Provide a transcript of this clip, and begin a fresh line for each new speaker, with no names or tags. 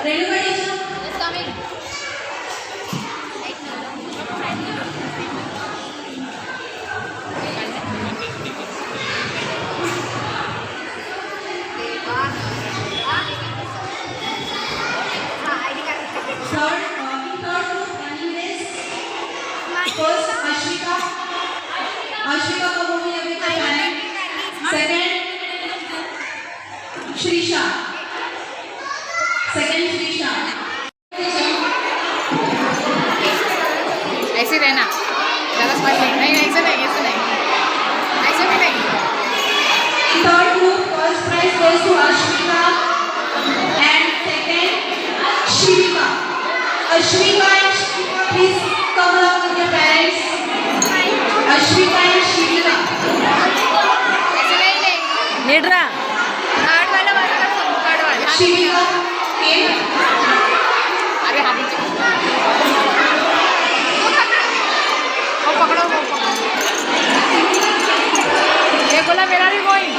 Renuka teacher
Yes, coming.
third in third group running race. First Ashwika. Ashwika को वो भी अभी तक आने. Second Shrisha. Second Shrisha.
ऐसे रहना ज़्यादा स्माइल नहीं ऐसे नहीं ऐसे भी नहीं.
Third group first prize goes to Ashwika and second Shivika. Ashwika and Shivika, please come along with your parents. Ashwika and Shivika.
ऐसे नहीं लीडरा कार्ड वाला
Shivika came.
अरे हाथ नीचे वो पकड़ो ये बोला मेरा भी कोई